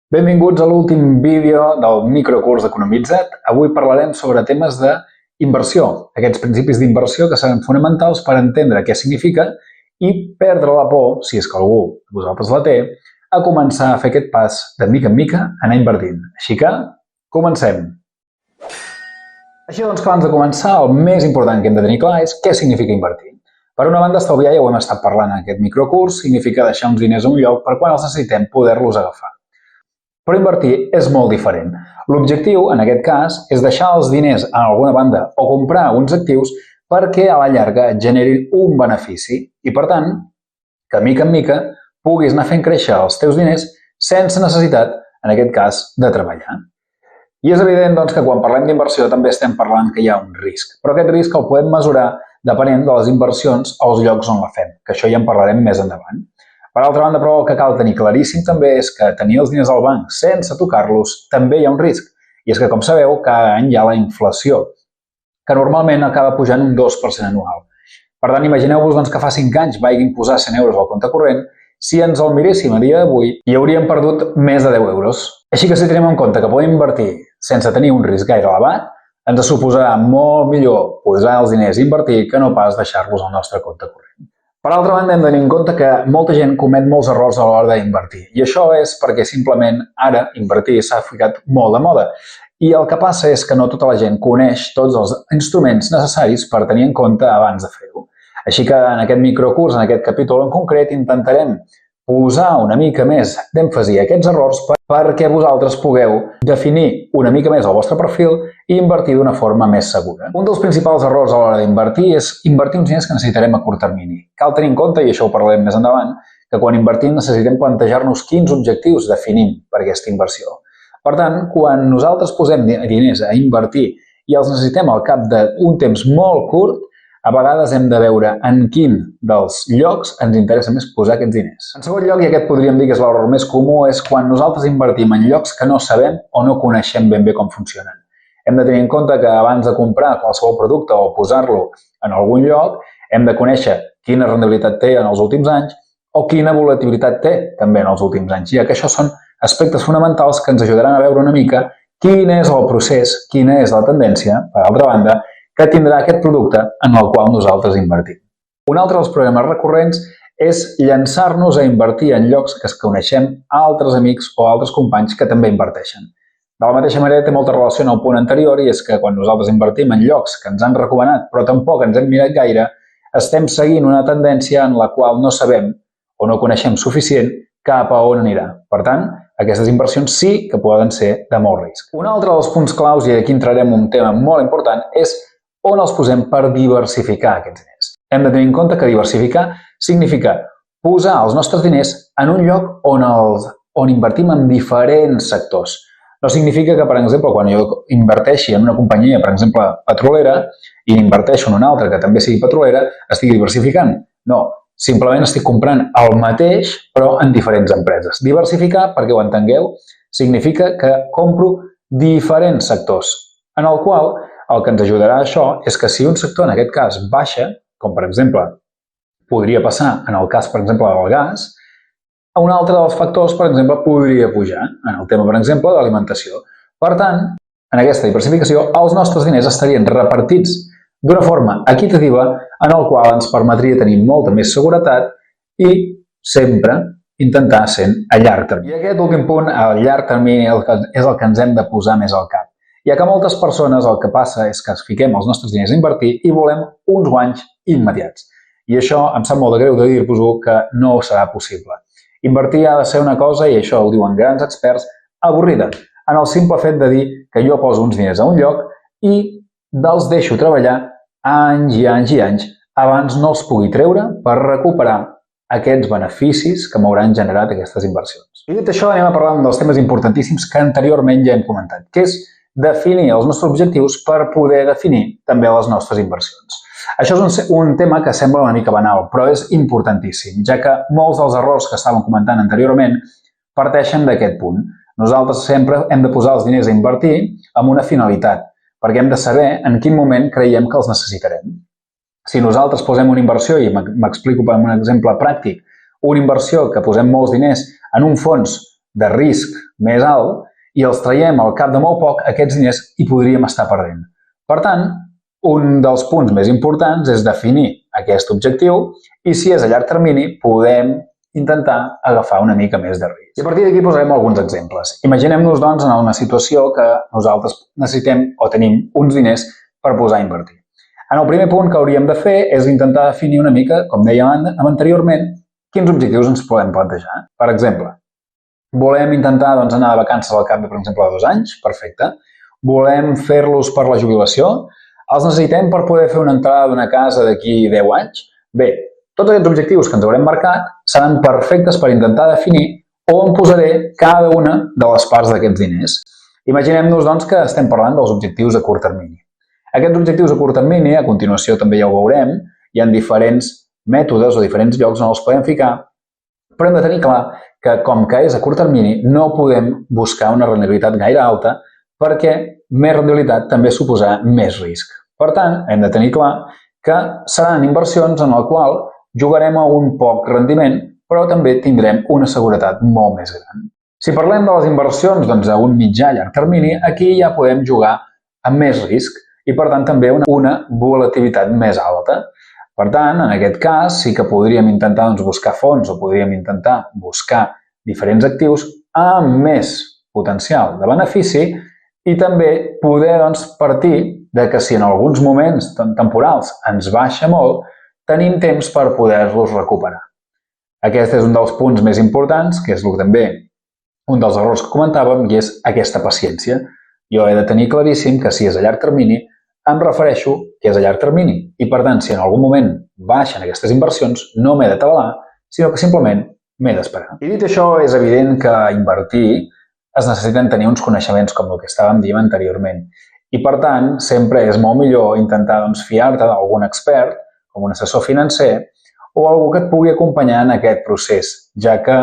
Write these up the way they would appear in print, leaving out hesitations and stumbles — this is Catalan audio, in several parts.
Benvinguts a l'últim vídeo del microcurs d'Economitza't. Avui parlarem sobre temes d'inversió, aquests principis d'inversió que seran fonamentals per entendre què significa i perdre la por, si és que algú de vosaltres la té, a començar a fer aquest pas de mica en mica, anar invertint. Així que, comencem! Així doncs, abans de començar, el més important que hem de tenir clar és què significa invertir. Per una banda, estalviar, ja ho hem estat parlant en aquest microcurs, significa deixar uns diners a un lloc per quan els necessitem poder-los agafar. Però invertir és molt diferent. L'objectiu, en aquest cas, és deixar els diners a alguna banda o comprar uns actius perquè a la llarga et generin un benefici i, per tant, que mica en mica puguis anar fent créixer els teus diners sense necessitat, en aquest cas, de treballar. I és evident doncs, que quan parlem d'inversió també estem parlant que hi ha un risc, però aquest risc el podem mesurar depenent de les inversions als llocs on la fem, que això ja en parlarem més endavant. Per altra banda, però, el que cal tenir claríssim també és que tenir els diners al banc sense tocar-los també hi ha un risc. I és que, com sabeu, cada any hi ha la inflació, que normalment acaba pujant un 2% anual. Per tant, imagineu-vos doncs, que fa 5 anys vagin posar 100 euros al compte corrent, si ens el miréssim a dia d'avui, hi hauríem perdut més de 10 euros. Així que si tenim en compte que podem invertir sense tenir un risc gaire elevat, ens suposarà molt millor posar els diners a invertir que no pas deixar-los al nostre compte corrent. Per altra banda, hem de tenir en compte que molta gent comet molts errors a l'hora d'invertir. I això és perquè simplement ara invertir s'ha ficat molt de moda. I el que passa és que no tota la gent coneix tots els instruments necessaris per tenir en compte abans de fer-ho. Així que en aquest microcurs, en aquest capítol en concret, intentarem posar una mica més d'èmfasi a aquests errors perquè vosaltres pugueu definir una mica més el vostre perfil i invertir d'una forma més segura. Un dels principals errors a l'hora d'invertir és invertir uns diners que necessitarem a curt termini. Cal tenir en compte, i això ho parlarem més endavant, que quan invertim necessitem plantejar-nos quins objectius definim per aquesta inversió. Per tant, quan nosaltres posem diners a invertir i els necessitem al cap d'un temps molt curt, a vegades hem de veure en quin dels llocs ens interessa més posar aquests diners. En segon lloc, i aquest podríem dir que és l'error més comú, és quan nosaltres invertim en llocs que no sabem o no coneixem ben bé com funcionen. Hem de tenir en compte que abans de comprar qualsevol producte o posar-lo en algun lloc, hem de conèixer quina rendibilitat té en els últims anys o quina volatilitat té també en els últims anys, ja que això són aspectes fonamentals que ens ajudaran a veure una mica quin és el procés, quina és la tendència, per altra banda, que tindrà aquest producte en el qual nosaltres invertim. Un altre dels problemes recurrents és llançar-nos a invertir en llocs que coneixem altres amics o altres companys que també inverteixen. De la mateixa manera té molta relació amb el punt anterior i és que quan nosaltres invertim en llocs que ens han recomanat però tampoc ens hem mirat gaire, estem seguint una tendència en la qual no sabem o no coneixem suficient cap a on anirà. Per tant, aquestes inversions sí que poden ser de molt risc. Un altre dels punts claus, i aquí entrarem en un tema molt important, és on els posem per diversificar aquests diners. Hem de tenir en compte que diversificar significa posar els nostres diners en un lloc on invertim en diferents sectors. No significa que, per exemple, quan jo inverteixi en una companyia, per exemple, petrolera, i inverteixo en una altra que també sigui petrolera, estigui diversificant. No, simplement estic comprant el mateix, però en diferents empreses. Diversificar, perquè ho entengueu, significa que compro diferents sectors, en el qual el que ens ajudarà això és que si un sector, en aquest cas, baixa, com per exemple podria passar en el cas, per exemple, del gas, un altre dels factors, per exemple, podria pujar, en el tema, per exemple, de l'alimentació. Per tant, en aquesta diversificació, els nostres diners estarien repartits d'una forma equitativa en el qual ens permetria tenir molta més seguretat i sempre intentar ser a llarg termini. I aquest últim punt, a llarg termini, és el que ens hem de posar més al cap. Ja que moltes persones el que passa és que es fiquem els nostres diners a invertir i volem uns guanys immediats. I això em sap molt de greu de dir-vos-ho que no serà possible. Invertir ha de ser una cosa, i això ho diuen grans experts, avorrida, en el simple fet de dir que jo poso uns diners a un lloc i els deixo treballar anys i anys i anys abans no els pugui treure per recuperar aquests beneficis que m'hauran generat aquestes inversions. I dit això, anem a parlar d'un dels temes importantíssims que anteriorment ja hem comentat, que és definir els nostres objectius per poder definir també les nostres inversions. Això és un tema que sembla una mica banal, però és importantíssim, ja que molts dels errors que estàvem comentant anteriorment parteixen d'aquest punt. Nosaltres sempre hem de posar els diners a invertir amb una finalitat, perquè hem de saber en quin moment creiem que els necessitarem. Si nosaltres posem una inversió, i m'explico per un exemple pràctic, una inversió que posem molts diners en un fons de risc més alt i els traiem al cap de molt poc, aquests diners hi podríem estar perdent. Per tant, un dels punts més importants és definir aquest objectiu i si és a llarg termini podem intentar agafar una mica més de risc. I a partir d'aquí posarem alguns exemples. Imaginem-nos, doncs, en una situació que nosaltres necessitem o tenim uns diners per posar a invertir. En el primer punt que hauríem de fer és intentar definir una mica, com dèiem anteriorment, quins objectius ens podem plantejar. Per exemple, volem intentar anar de vacances al cap de, per exemple, 2 anys? Perfecte. Volem fer-los per la jubilació? Els necessitem per poder fer una entrada d'una casa d'aquí 10 anys? Bé, tots aquests objectius que ens haurem marcat seran perfectes per intentar definir on posaré cada una de les parts d'aquests diners. Imaginem-nos, doncs, que estem parlant dels objectius a curt termini. Aquests objectius a curt termini, a continuació també ja ho veurem, hi ha diferents mètodes o diferents llocs on els podem ficar, però hem de tenir clar que, com que és a curt termini, no podem buscar una rendibilitat gaire alta perquè més rendibilitat també suposarà més risc. Per tant, hem de tenir clar que seran inversions en el qual jugarem a un poc rendiment, però també tindrem una seguretat molt més gran. Si parlem de les inversions a un mitjà llarg termini, aquí ja podem jugar amb més risc i, per tant, també una volatilitat més alta. Per tant, en aquest cas, sí que podríem intentar buscar fons o podríem intentar buscar diferents actius amb més potencial de benefici i també poder partir de que si en alguns moments temporals ens baixa molt, tenim temps per poder-los recuperar. Aquest és un dels punts més importants, que és també un dels errors que comentàvem, i és aquesta paciència. Jo he de tenir claríssim que si és a llarg termini, em refereixo que és a llarg termini. I, per tant, si en algun moment baixen aquestes inversions, no m'he d'atabalar, sinó que simplement m'he d'esperar. I dit això, és evident que invertir es necessiten tenir uns coneixements com el que estàvem dient anteriorment. I, per tant, sempre és molt millor intentar fiar-te d'algun expert, com un assessor financer, o algú que et pugui acompanyar en aquest procés, ja que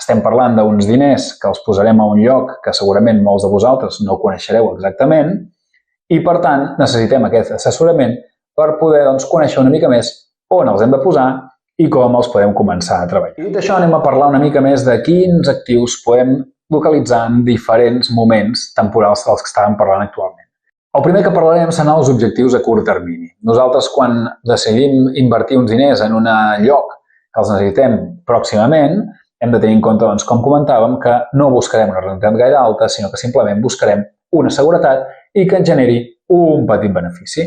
estem parlant d'uns diners que els posarem a un lloc que segurament molts de vosaltres no coneixereu exactament i, per tant, necessitem aquest assessorament per poder conèixer una mica més on els hem de posar i com els podem començar a treballar. I dit això, anem a parlar una mica més de quins actius podem localitzar en diferents moments temporals dels que estàvem parlant actualment. El primer que parlarem seran els objectius a curt termini. Nosaltres, quan decidim invertir uns diners en un lloc que els necessitem pròximament, hem de tenir en compte, com comentàvem, que no buscarem una rendibilitat gaire alta, sinó que simplement buscarem una seguretat i que ens generi un petit benefici.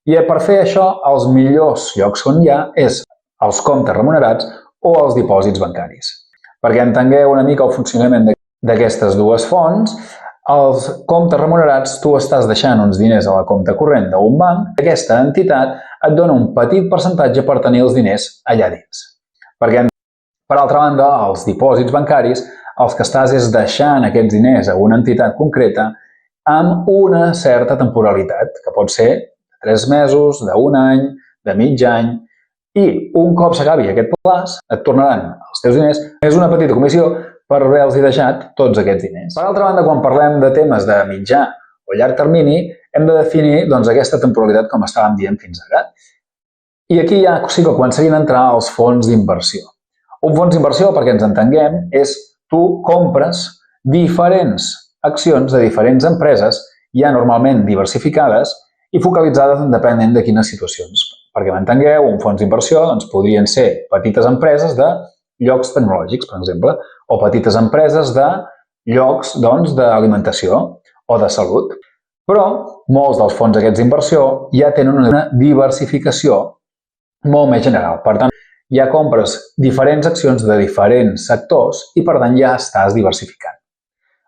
I per fer això, els millors llocs on hi ha és els comptes remunerats o els dipòsits bancaris. Perquè entengueu una mica el funcionament d'aquestes dues fonts, els comptes remunerats, tu estàs deixant uns diners a la compte corrent d'un banc, aquesta entitat et dona un petit percentatge per tenir els diners allà dins. Perquè, per altra banda, els dipòsits bancaris, els que estàs és deixant aquests diners a una entitat concreta amb una certa temporalitat, que pot ser de 3 mesos, d'un any, de mig any, i un cop s'acabi aquest plaç, et tornaran els teus diners, és una petita comissió per haver-los deixat tots aquests diners. Per altra banda, quan parlem de temes de mitjà o llarg termini, hem de definir aquesta temporalitat com estàvem dient fins ara. I aquí ja sí que començarien a entrar els fons d'inversió. Un fons d'inversió, perquè ens entenguem, és tu compres diferents accions de diferents empreses, ja normalment diversificades i focalitzades depenent de quines situacions. Perquè m'entengueu, un fons d'inversió podrien ser petites empreses de llocs tecnològics, per exemple, o petites empreses de llocs d'alimentació o de salut. Però molts dels fons aquests d'inversió ja tenen una diversificació molt més general. Per tant, ja compres diferents accions de diferents sectors i, per tant, ja estàs diversificant.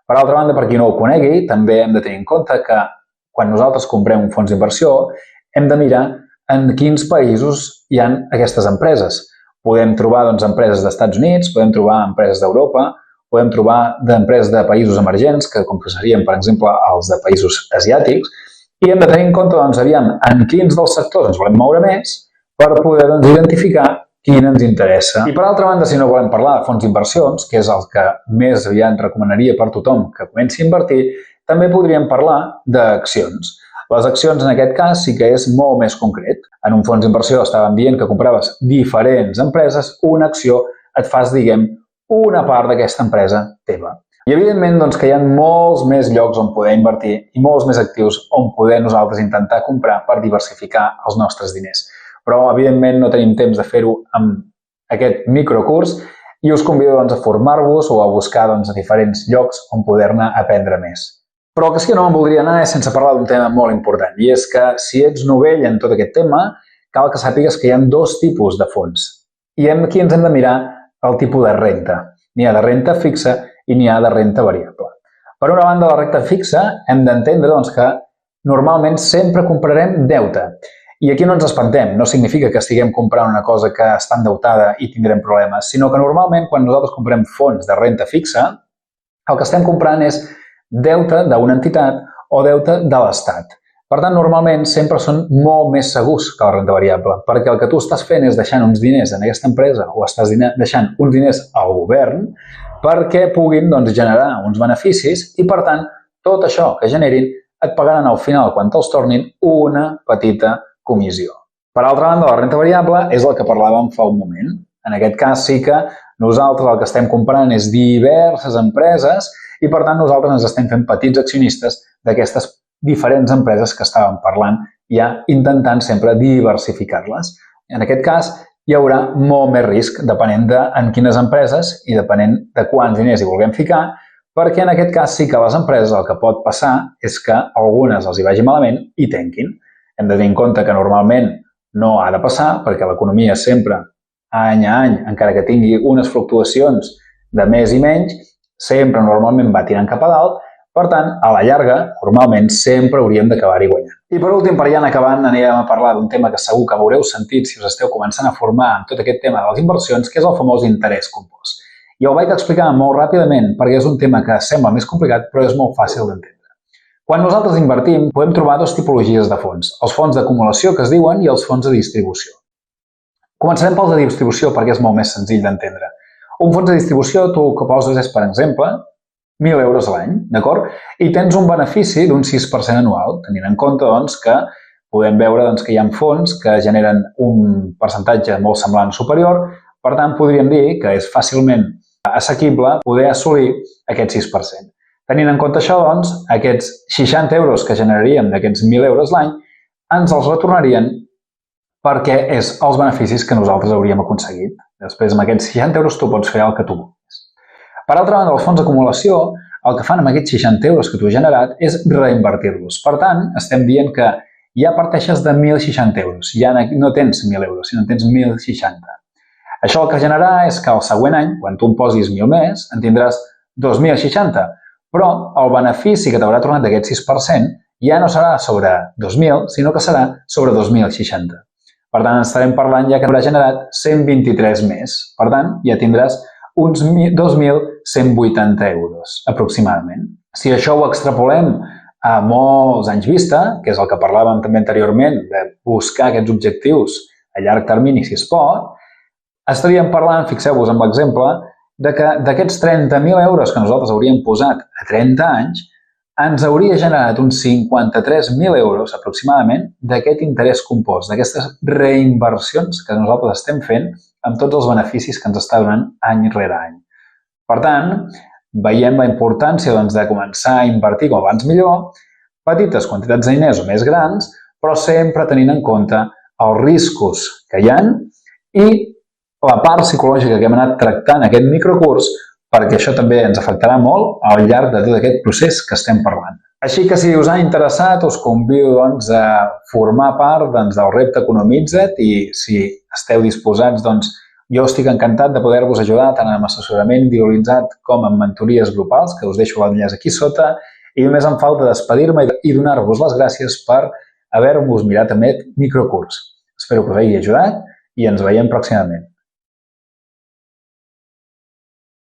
Per altra banda, per qui no ho conegui, també hem de tenir en compte que quan nosaltres comprem un fons d'inversió hem de mirar en quins països hi ha aquestes empreses. Podem trobar empreses dels Estats Units, podem trobar empreses d'Europa, podem trobar empreses de països emergents, com serien, per exemple, els de països asiàtics, i hem de tenir en compte, aviam, en quins dels sectors ens volem moure més per poder identificar quin ens interessa. I per altra banda, si no volem parlar de fons d'inversions, que és el que més aviat recomanaria per tothom que comenci a invertir, també podríem parlar d'accions. Les accions, en aquest cas, sí que és molt més concret. En un fons d'inversió estàvem dient que compraves diferents empreses, una acció et fas, una part d'aquesta empresa teva. I evidentment doncs, que hi ha molts més llocs on poder invertir i molts més actius on poder nosaltres intentar comprar per diversificar els nostres diners. Però evidentment no tenim temps de fer-ho amb aquest microcurs i us convido doncs, a formar-vos o a buscar doncs, a diferents llocs on poder-ne aprendre més. Però el que sí que no me'n voldria anar és sense parlar d'un tema molt important, i és que si ets novell en tot aquest tema, cal que sàpigues que hi ha dos tipus de fons. I aquí ens hem de mirar el tipus de renta. N'hi ha de renta fixa i n'hi ha de renta variable. Per una banda, la renta fixa hem d'entendre doncs, que normalment sempre comprarem deute. I aquí no ens espantem, no significa que estiguem comprant una cosa que està endeutada i tindrem problemes, sinó que normalment quan nosaltres comprem fons de renta fixa, el que estem comprant és deute d'una entitat o deute de l'Estat. Per tant, normalment sempre són molt més segurs que la renta variable, perquè el que tu estàs fent és deixant uns diners en aquesta empresa o estàs deixant uns diners al govern perquè puguin doncs, generar uns beneficis i, per tant, tot això que generin et pagaran al final, quan te'ls tornin, una petita comissió. Per altra banda, la renta variable és el que parlàvem fa un moment. En aquest cas sí que nosaltres el que estem comprant és diverses empreses i, per tant, nosaltres ens estem fent petits accionistes d'aquestes diferents empreses que estàvem parlant, ja intentant sempre diversificar-les. En aquest cas, hi haurà molt més risc depenent de en quines empreses i depenent de quants diners hi vulguem ficar, perquè en aquest cas sí que a les empreses el que pot passar és que algunes els hi vagi malament i tanquin. Hem de tenir en compte que normalment no ha de passar, perquè l'economia sempre, any a any, encara que tingui unes fluctuacions de més i menys, sempre normalment va tirant cap a dalt. Per tant, a la llarga, normalment, sempre hauríem d'acabar-hi guanyant. I per últim, per ja anar acabant, anirem a parlar d'un tema que segur que haureu sentit si us esteu començant a formar en tot aquest tema de les inversions, que és el famós interès compost. I el vaig explicar molt ràpidament perquè és un tema que sembla més complicat, però és molt fàcil d'entendre. Quan nosaltres invertim, podem trobar dues tipologies de fons. Els fons d'acumulació, que es diuen, i els fons de distribució. Començarem pels de distribució perquè és molt més senzill d'entendre. Un fons de distribució, tu el que poses és, per exemple, 1.000 euros a l'any, d'acord? I tens un benefici d'un 6% anual, tenint en compte doncs, que podem veure doncs, que hi ha fons que generen un percentatge molt semblant superior, per tant, podríem dir que és fàcilment assequible poder assolir aquest 6%. Tenint en compte això, doncs, aquests 60 euros que generaríem d'aquests 1.000 euros l'any ens els retornarien perquè és els beneficis que nosaltres hauríem aconseguit. Després, amb aquests 60 euros tu pots fer el que tu vulguis. Per altra banda, els fons d'acumulació, el que fan amb aquests 60 euros que tu has generat és reinvertir-los. Per tant, estem dient que ja parteixes de 1.060 euros. Ja no tens 1.000 euros, sinó tens 1.060. Això el que generarà és que el següent any, quan tu en posis 1.000 més, en tindràs 2.060. Però el benefici que t'haurà tornat d'aquest 6% ja no serà sobre 2.000, sinó que serà sobre 2.060. Per tant, estarem parlant ja que haurà generat 123 més. Per tant, ja tindràs uns 2.180 euros, aproximadament. Si això ho extrapolem a molts anys vista, que és el que parlàvem també anteriorment, de buscar aquests objectius a llarg termini, si es pot, estaríem parlant, fixeu-vos en l'exemple, de que d'aquests 30.000 euros que nosaltres hauríem posat a 30 anys, ens hauria generat uns 53.000 euros aproximadament d'aquest interès compost, d'aquestes reinversions que nosaltres estem fent amb tots els beneficis que ens està donant any rere any. Per tant, veiem la importància doncs, de començar a invertir com abans millor, petites quantitats de diners o més grans, però sempre tenint en compte els riscos que hi ha i la part psicològica que hem anat tractant en aquest microcurs, perquè això també ens afectarà molt al llarg de tot aquest procés que estem parlant. Així que si us ha interessat, us convido doncs, a formar part del repte Economitza't i si esteu disposats, doncs, jo estic encantat de poder-vos ajudar tant amb assessorament individualitzat com amb mentories grupals, que us deixo l'enllaç aquí sota, i només em falta despedir-me i donar-vos les gràcies per haver-vos mirat aquest microcurs. Espero que us hagi ajudat i ens veiem pròximament.